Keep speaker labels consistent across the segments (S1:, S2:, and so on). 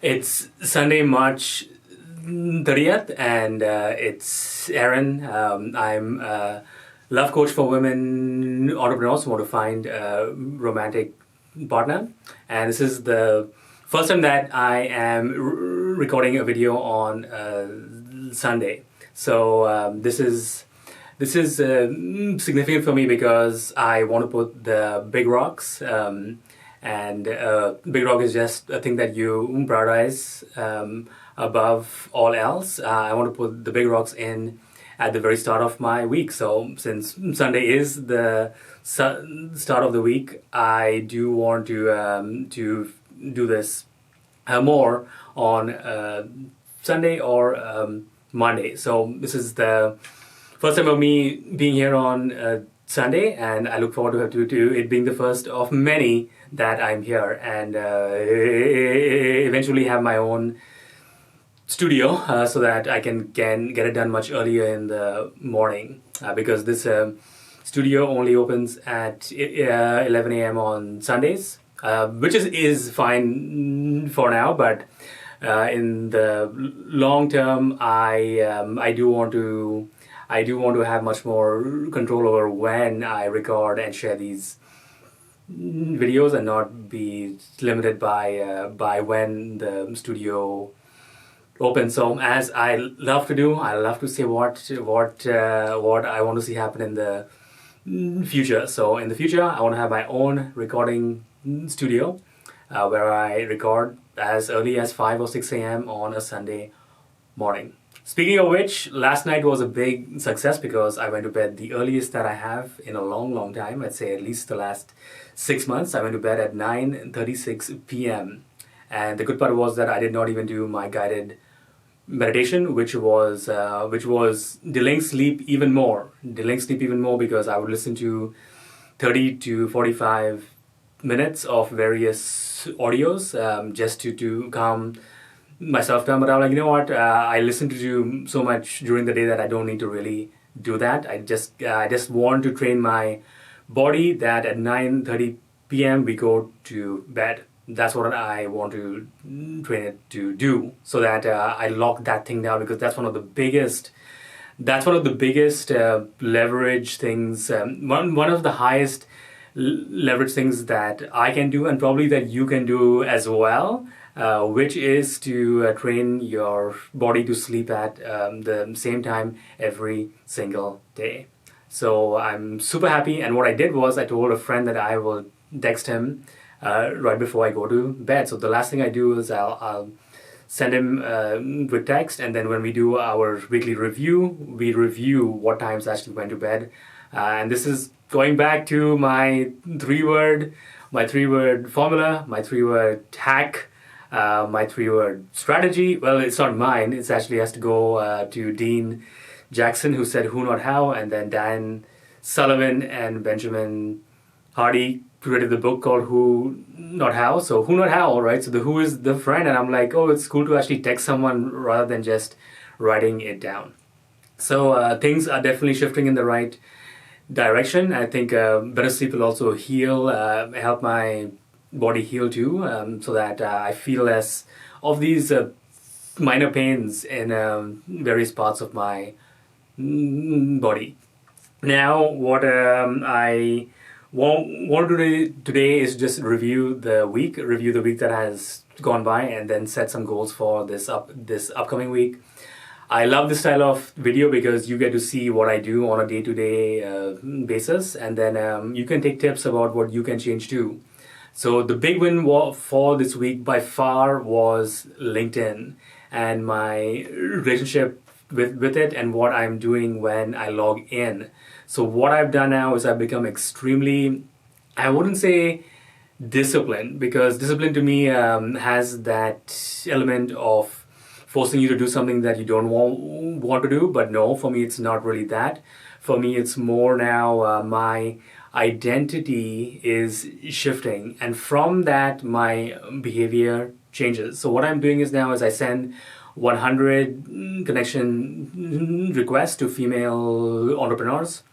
S1: It's Sunday, March 30th, and it's Aaron. I'm a love coach for women entrepreneurs who want to find a romantic partner. And this is the first time that I am recording a video on Sunday. So this is significant for me because I want to put the big rocks. And big rock is just a thing that you prioritize above all else. I want to put the big rocks in at the very start of my week. So since Sunday is the start of the week, I do want to do this more on Sunday or Monday. So this is the first time of me being here on Sunday, and I look forward to it being the first of many that I'm here, and eventually have my own studio so that I can get it done much earlier in the morning because this studio only opens at 11 a.m. on Sundays, which is fine for now, but in the long term, I do want to have much more control over when I record and share these videos and not be limited by when the studio opens. So as I love to do, I love to say what I want to see happen in the future. So in the future, I want to have my own recording studio where I record as early as 5 or 6 a.m. on a Sunday morning. Speaking of which, last night was a big success because I went to bed the earliest that I have in a long time. I'd say at least the last 6 months. I went to bed at 9:36 p.m. And the good part was that I did not even do my guided meditation, which was delaying sleep even more. Delaying sleep even more because I would listen to 30 to 45 minutes of various audios just to calm myself down. But I'm like, you know what? I listen to you so much during the day that I don't need to really do that. I just want to train my body that at 9:30 p.m. we go to bed. That's what I want to train it to do, so that I lock that thing down, because that's one of the biggest leverage things. One of the highest leverage things that I can do, and probably that you can do as well, which is to train your body to sleep at the same time every single day. So I'm super happy, and what I did was I told a friend that I will text him right before I go to bed. So the last thing I do is I'll send him with text, and then when we do our weekly review, we review what times I actually went to bed. And this is going back to my three-word formula, my three-word hack, my three-word strategy. Well, it's not mine. It actually has to go to Dean Jackson, who said who not how, and then Dan Sullivan and Benjamin Hardy created the book called Who Not How. So who not how, right? So the who is the friend, and I'm like, oh, it's cool to actually text someone rather than just writing it down. So things are definitely shifting in the right direction. I think better sleep will also help my body heal too, so that I feel less of these minor pains in various parts of my body. Now, what I want to do today is just review the week that has gone by, and then set some goals for this upcoming week. I love this style of video because you get to see what I do on a day-to-day basis, and then you can take tips about what you can change too. So the big win for this week by far was LinkedIn and my relationship with it, and what I'm doing when I log in. So what I've done now is I've become extremely, I wouldn't say disciplined, because discipline to me has that element of forcing you to do something that you don't want to do. But no, for me, it's not really that. For me, it's more now my identity is shifting, and from that, my behavior changes. So what I'm doing is now is I send 100 connection requests to female entrepreneurs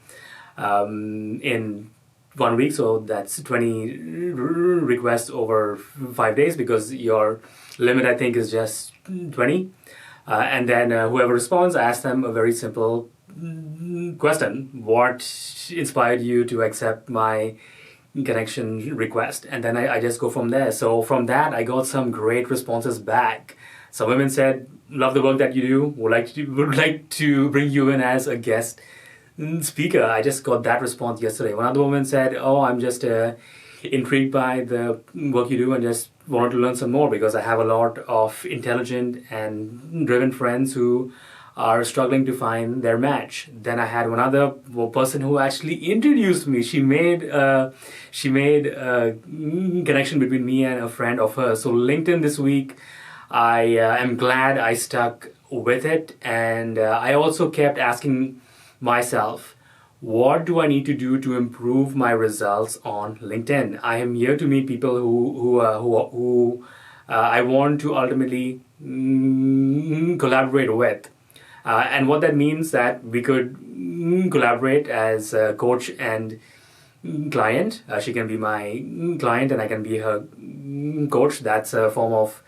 S1: in 1 week, so that's 20 requests over 5 days, because your limit, I think, is just 20. And then whoever responds, I ask them a very simple question: what inspired you to accept my connection request? And then I just go from there. So from that, I got some great responses back. Some women said, love the work that you do, would like to bring you in as a guest speaker. I just got that response yesterday. One other woman said, oh, I'm just intrigued by the work you do and just wanted to learn some more, because I have a lot of intelligent and driven friends who are struggling to find their match. Then I had one other person who actually introduced me. She made a connection between me and a friend of hers. So LinkedIn this week, I am glad I stuck with it, and I also kept asking myself, what do I need to do to improve my results on LinkedIn? I am here to meet people who I want to ultimately collaborate with. And what that means, that we could collaborate as a coach and client. She can be my client and I can be her coach. That's a form of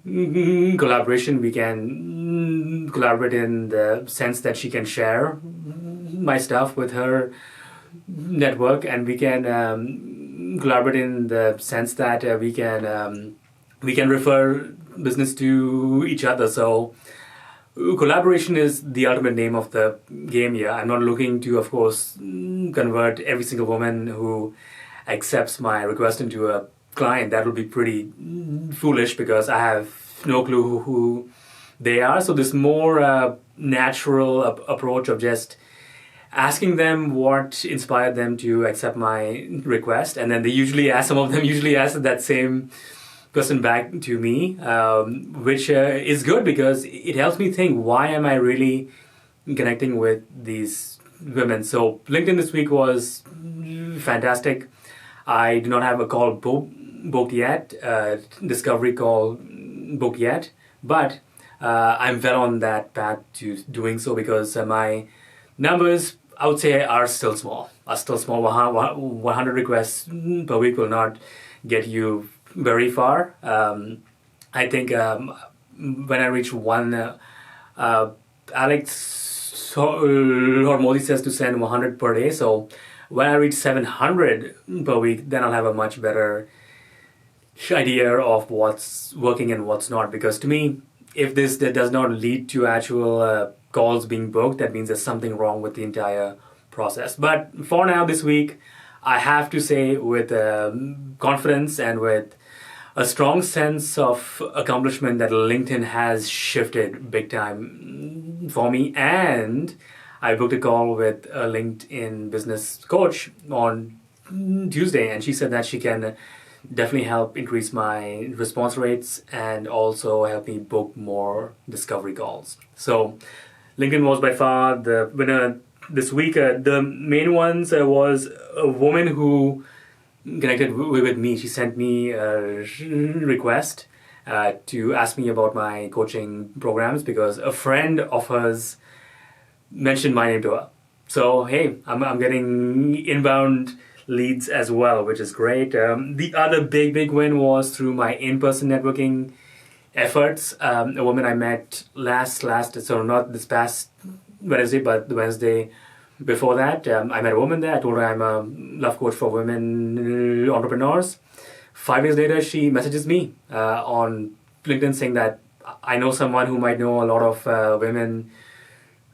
S1: collaboration. We can collaborate in the sense that she can share my stuff with her network, and we can collaborate in the sense that we can refer business to each other. So collaboration is the ultimate name of the game here. I'm not looking to, of course, convert every single woman who accepts my request into a client. That would be pretty foolish, because I have no clue who they are. So this more natural approach of just asking them what inspired them to accept my request, and then some of them usually ask that same person back to me, which is good, because it helps me think, why am I really connecting with these women? So LinkedIn this week was fantastic. I do not have a call booked yet, discovery call booked yet, but I'm well on that path to doing so, because my numbers, I would say, are still small. 100 requests per week will not get you very far. I think when I reach one, Alex Hormozzi says to send 100 per day. So when I reach 700 per week, then I'll have a much better idea of what's working and what's not. Because to me, if that does not lead to actual calls being booked, that means there's something wrong with the entire process. But for now, this week, I have to say with confidence and with a strong sense of accomplishment that LinkedIn has shifted big time for me. And I booked a call with a LinkedIn business coach on Tuesday, and she said that she can definitely help increase my response rates and also help me book more discovery calls. So LinkedIn was by far the winner this week. The main ones was a woman who connected with me. She sent me a request to ask me about my coaching programs, because a friend of hers mentioned my name to her. So hey, I'm getting inbound leads as well, which is great. The other big win was through my in-person networking efforts. A woman I met so not this past Wednesday, but the Wednesday before that, I met a woman there. I told her I'm a love coach for women entrepreneurs. 5 years later, she messages me on LinkedIn saying that I know someone who might know a lot of women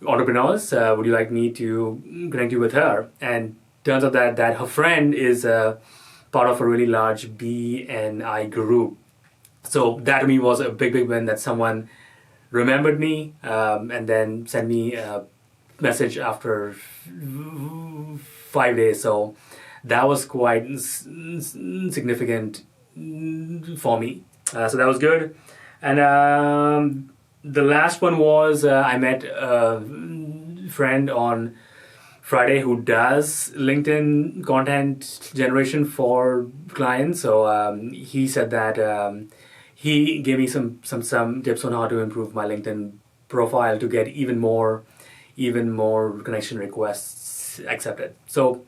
S1: entrepreneurs. Would you like me to connect you with her? And turns out that her friend is part of a really large BNI group. So that to me was a big win, that someone remembered me and then sent me a message after 5 days. So that was quite significant for me. So that was good. And the last one was I met a friend on Friday who does LinkedIn content generation for clients. So he said that he gave me some tips on how to improve my LinkedIn profile to get even more connection requests accepted. So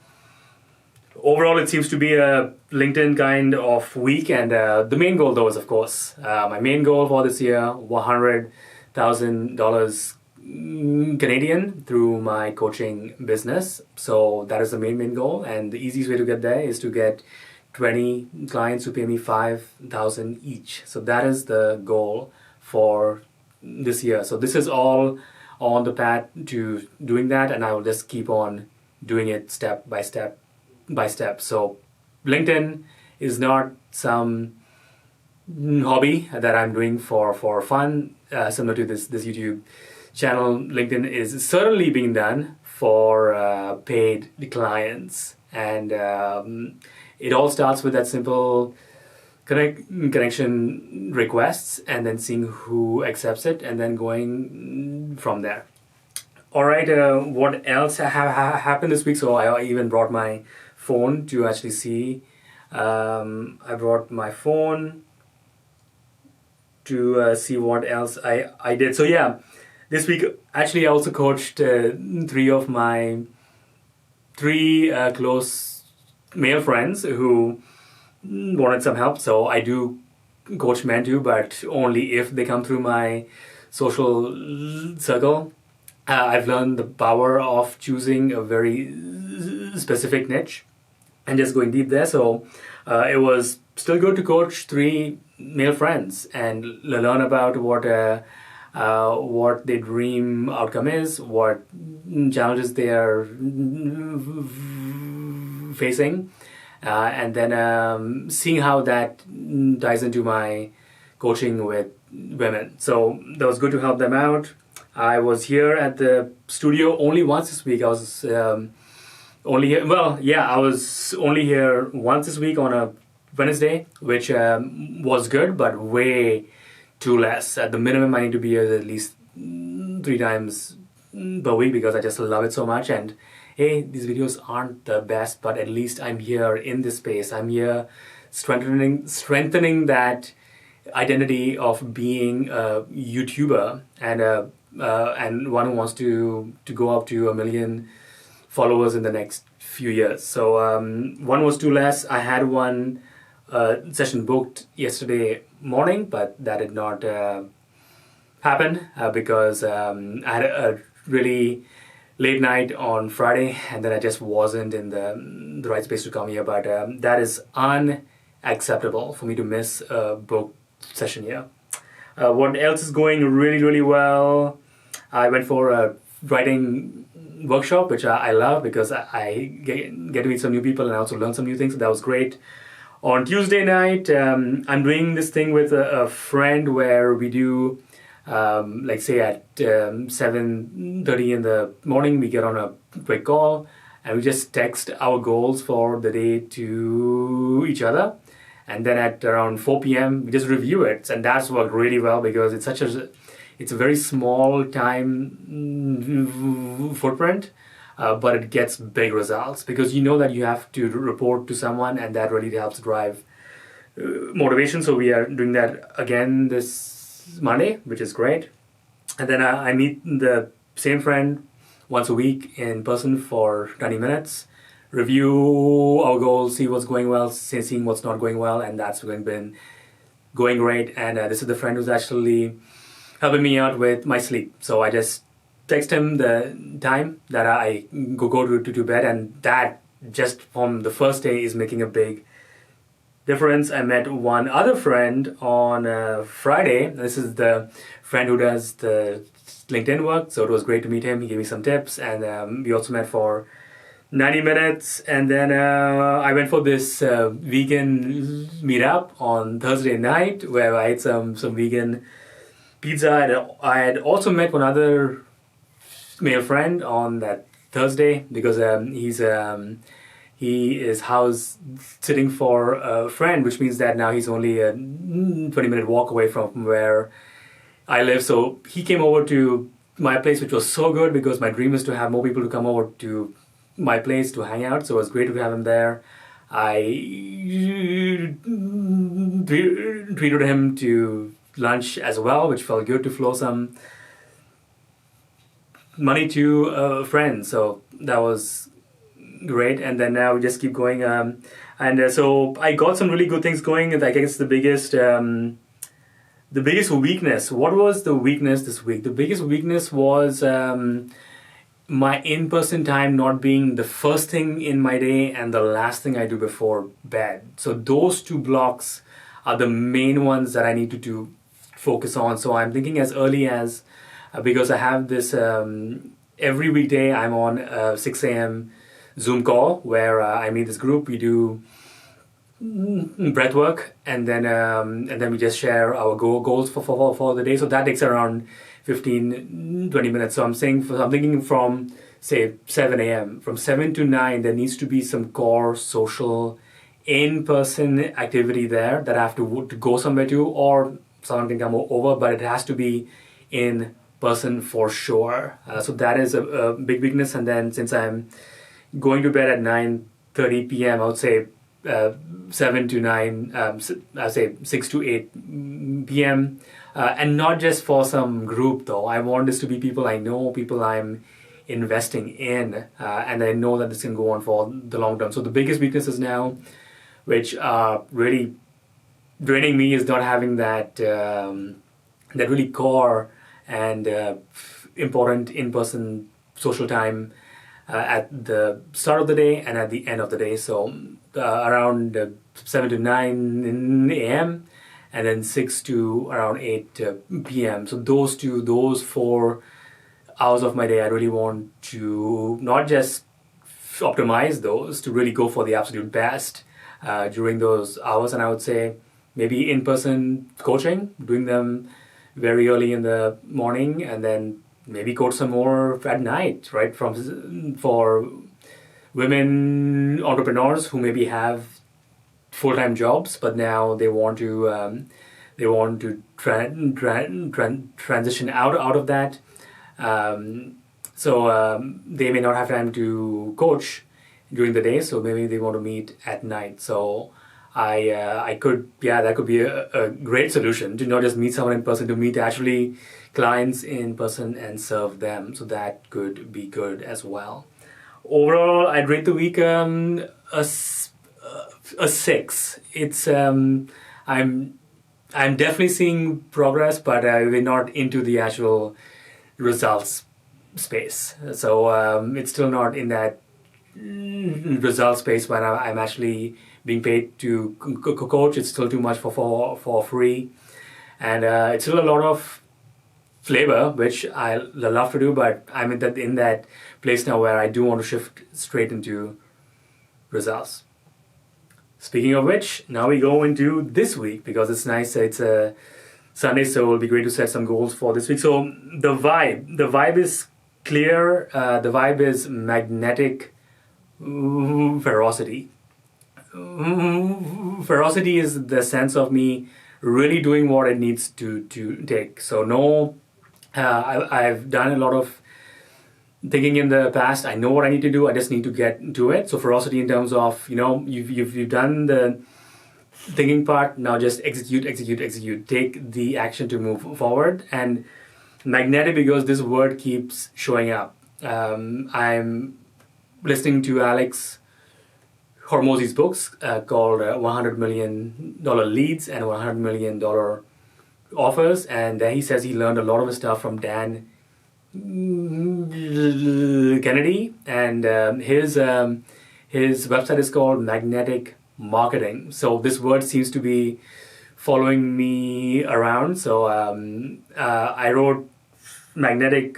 S1: overall, it seems to be a LinkedIn kind of week. And the main goal, though, is, of course, my main goal for this year, $100,000 Canadian through my coaching business. So that is the main goal. And the easiest way to get there is to get 20 clients who pay me $5,000 each. So that is the goal for this year. So this is all on the path to doing that, and I will just keep on doing it step by step by step. So LinkedIn is not some hobby that I'm doing for fun, similar to this YouTube channel. LinkedIn is certainly being done for paid clients, and it all starts with that simple connection requests, and then seeing who accepts it, and then going from there. All right, what else happened this week? So I even brought my phone to actually see. I brought my phone to see what else I did. So yeah, this week actually I also coached three of my close male friends who wanted some help. So I do coach men too, but only if they come through my social circle. I've learned the power of choosing a very specific niche and just going deep there. So it was still good to coach three male friends and learn about what their dream outcome is, what challenges they are facing, and then seeing how that ties into my coaching with women. So that was good to help them out. I was here at the studio only once this week. I was only here. Well, yeah, I was only here once this week on a Wednesday, which was good, but way too less. At the minimum, I need to be here at least 3 times per week because I just love it so much. And hey, these videos aren't the best, but at least I'm here in this space. I'm here strengthening that identity of being a YouTuber and one who wants to go up to 1 million followers in the next few years. So one was too less. I had one session booked yesterday morning, but that did not happen because I had a really late night on Friday, and then I just wasn't in the right space to come here. But that is unacceptable for me to miss a book session here. What else is going really well? I went for a writing workshop, which I love because I get to meet some new people and I also learn some new things. So that was great. On Tuesday night, I'm doing this thing with a friend where we do, like say at 7:30 in the morning, we get on a quick call and we just text our goals for the day to each other. And then at around 4 p.m., we just review it. And that's worked really well because it's a very small time footprint, but it gets big results because you know that you have to report to someone, and that really helps drive motivation. So we are doing that again this Monday, which is great. And then I meet the same friend once a week in person for 20 minutes, review our goals, see what's going well, seeing what's not going well, and that's been going great. And this is the friend who's actually helping me out with my sleep. So I just text him the time that I go to bed, and that just from the first day is making a big difference. I met one other friend on Friday. This is the friend who does the LinkedIn work, so it was great to meet him. He gave me some tips, and we also met for 90 minutes, and then I went for this vegan meetup on Thursday night where I ate some vegan pizza. And I had also met one other male friend on that Thursday because he is house sitting for a friend, which means that now he's only a 20-minute walk away from where I live. So he came over to my place, which was so good because my dream is to have more people to come over to my place to hang out. So it was great to have him there. I treated him to lunch as well, which felt good to flow some money to a friend. So that was great. And then now we just keep going. So I got some really good things going. And I guess the biggest weakness. What was the weakness this week? The biggest weakness was my in-person time not being the first thing in my day and the last thing I do before bed. So those two blocks are the main ones that I need to focus on. So I'm thinking as early as, because I have this, every weekday I'm on a 6 a.m. Zoom call where I meet this group, we do breath work, and then we just share our goals for the day. So that takes around 15-20 minutes. So I'm thinking from say 7 a.m. from 7 to 9 there needs to be some core social in-person activity there that I have to go somewhere to, or someone can come over, but it has to be in person for sure. So that is a big weakness. And then since I'm going to bed at 9:30 p.m., I would say 7 to 9, I'd say 6 to 8 p.m. And not just for some group though. I want this to be people I know, people I'm investing in, and I know that this can go on for the long term. So the biggest weaknesses now, which are really draining me, is not having that really core and important in-person social time at the start of the day and at the end of the day. So around 7 to 9 a.m. and then 6 to around 8 p.m. So those 4 hours of my day, I really want to not just optimize those, to really go for the absolute best during those hours. And I would say maybe in-person coaching, doing them very early in the morning, and then maybe coach some more at night, right? For women entrepreneurs who maybe have full-time jobs, but now they want to transition out of that. So they may not have time to coach during the day, so maybe they want to meet at night. So that could be a great solution, to not just meet someone in person, to meet actually clients in person and serve them. So that could be good as well. Overall, I'd rate the week a 6. It's I'm definitely seeing progress, but we're not into the actual results space. So it's still not in that result space when I'm actually being paid to coach. It's still too much for free, and it's still a lot of flavor, which I love to do, but I'm in that place now where I do want to shift straight into results. Speaking of which, now we go into this week, because it's nice. It's a Sunday, so it'll be great to set some goals for this week. So the vibe is clear. The vibe is magnetic ferocity. Ferocity is the sense of me really doing what it needs to take. So no, I've done a lot of thinking in the past. I know what I need to do. I just need to get to it. So ferocity in terms of, you've done the thinking part. Now just execute. Take the action to move forward. And magnetic, because this word keeps showing up. I'm listening to Alex Hormozi's books called $100 Million Leads and $100 Million Offers, and there he says he learned a lot of his stuff from Dan Kennedy, and his website is called Magnetic Marketing. So this word seems to be following me around. So I wrote magnetic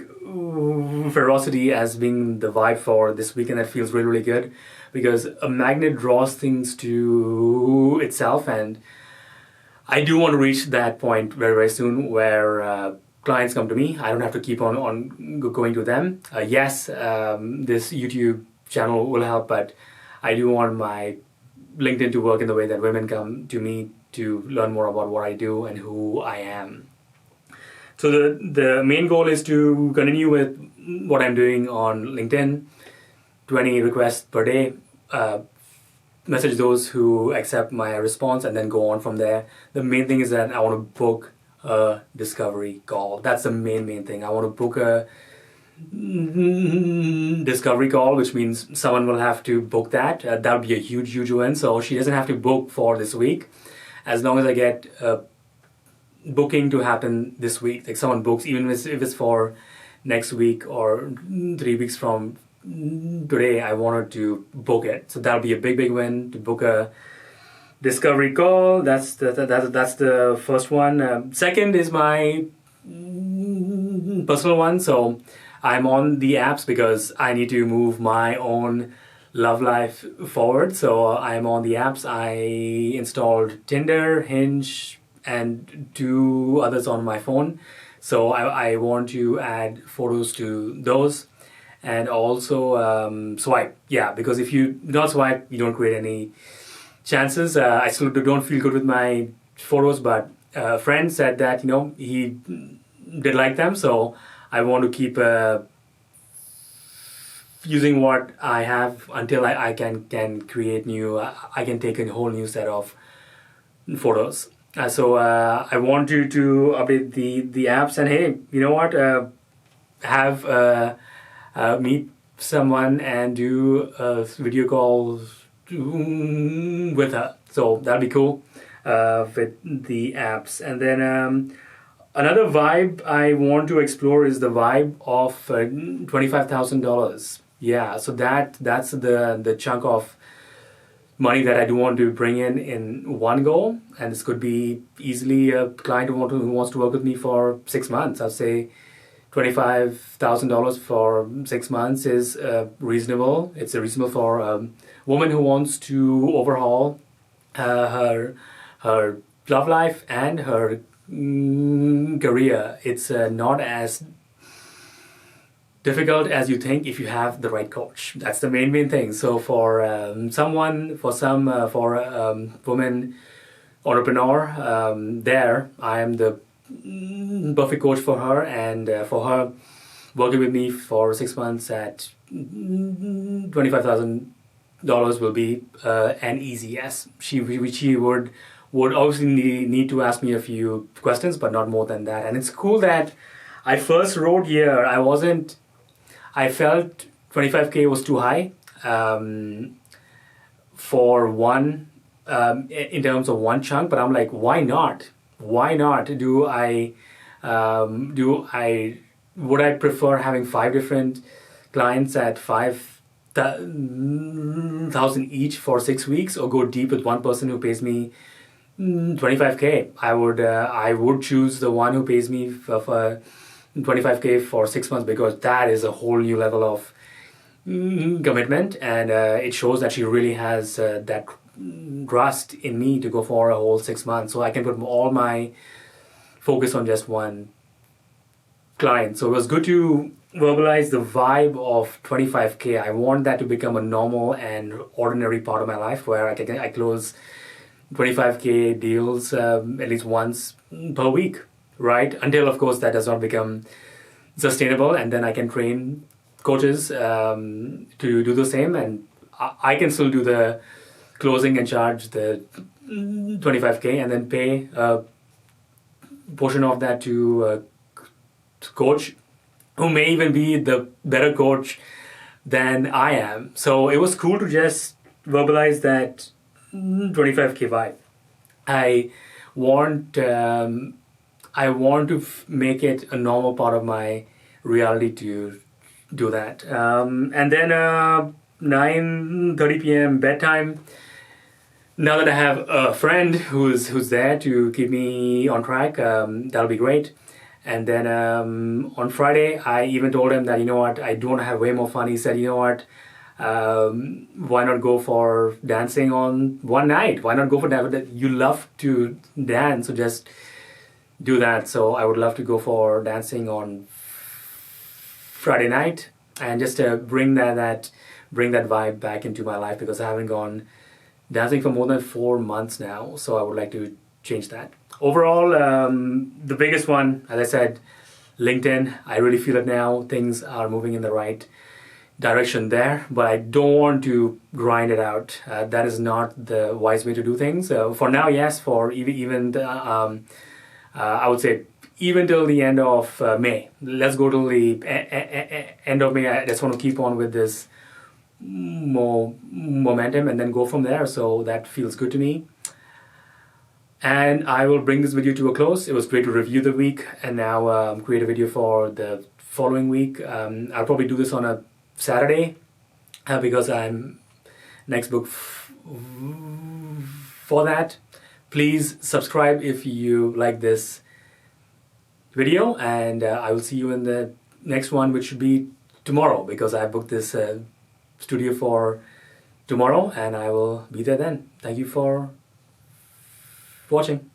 S1: ferocity as being the vibe for this weekend. That feels really, really good, because a magnet draws things to itself, and I do want to reach that point very, very soon where clients come to me. I don't have to keep on going to them. Yes, this YouTube channel will help, but I do want my LinkedIn to work in the way that women come to me to learn more about what I do and who I am. So the main goal is to continue with what I'm doing on LinkedIn, 20 requests per day, message those who accept my response, and then go on from there. The main thing is that I want to book a discovery call. That's the main thing. I want to book a discovery call, which means someone will have to book that. That would be a huge, huge win. So she doesn't have to book for this week. As long as I get booking to happen this week, like someone books, even if it's for next week or 3 weeks from today, I wanted to book it. So that'll be a big, big win to book a discovery call. That's the first one. Second is my personal one. So I'm on the apps because I need to move my own love life forward. So I'm on the apps. I installed Tinder, Hinge, and 2 others on my phone. So I want to add photos to those. And also swipe. Yeah, because if you don't swipe, you don't create any chances. I still don't feel good with my photos, but a friend said that, he did like them. So I want to keep using what I have until I can create new, I can take a whole new set of photos. So I want you to update the apps, and hey, you know what? Have meet someone and do a video call with her. So that'll be cool with the apps. And then another vibe I want to explore is the vibe of $25,000. Yeah, so that's the chunk of money that I do want to bring in one go. And this could be easily a client who wants to work with me for 6 months. I'll say $25,000 for 6 months is reasonable. It's reasonable for a woman who wants to overhaul her love life and her career. It's not as difficult as you think if you have the right coach. That's the main thing. So for women entrepreneur, there I am the perfect coach for her, and for her working with me for 6 months at $25,000 will be an easy yes. She would obviously need to ask me a few questions, but not more than that. And it's cool that I first wrote here. I felt 25K was too high for one in terms of one chunk, but I'm like, why not? Why not? Would I prefer having 5 different clients at 5,000 each for 6 weeks, or go deep with one person who pays me 25K? I would choose the one who pays me for 25K for 6 months, because that is a whole new level of commitment, and it shows that she really has that trust in me to go for a whole 6 months. So I can put all my focus on just one client. So it was good to verbalize the vibe of 25K. I want that to become a normal and ordinary part of my life, where I close 25K deals at least once per week, right? Until, of course, that does not become sustainable, and then I can train coaches to do the same, and I can still do the closing and charge the 25K, and then pay a portion of that to a coach who may even be the better coach than I am. So it was cool to just verbalize that 25K vibe. I want to make it a normal part of my reality to do that. And then 9:30 p.m. bedtime. Now that I have a friend who's there to keep me on track, that'll be great. And then on Friday, I even told him that, you know what, I do want to have way more fun. He said, you know what, why not go for dancing on one night? Why not go for that? You love to dance, so just do that. So I would love to go for dancing on Friday night, and just bring that vibe back into my life, because I haven't gone dancing for more than 4 months now. So I would like to change that. Overall, the biggest one, as I said, LinkedIn. I really feel it now. Things are moving in the right direction there, but I don't want to grind it out. That is not the wise way to do things. For now, yes. For even I would say even till the end of May. Let's go till the end of May. I just want to keep on with this more momentum and then go from there. So that feels good to me. And I will bring this video to a close. It was great to review the week and now create a video for the following week. I'll probably do this on a Saturday because I'm next book for that. Please subscribe if you like this video, and I will see you in the next one, which should be tomorrow, because I booked this studio for tomorrow and I will be there then. Thank you for watching.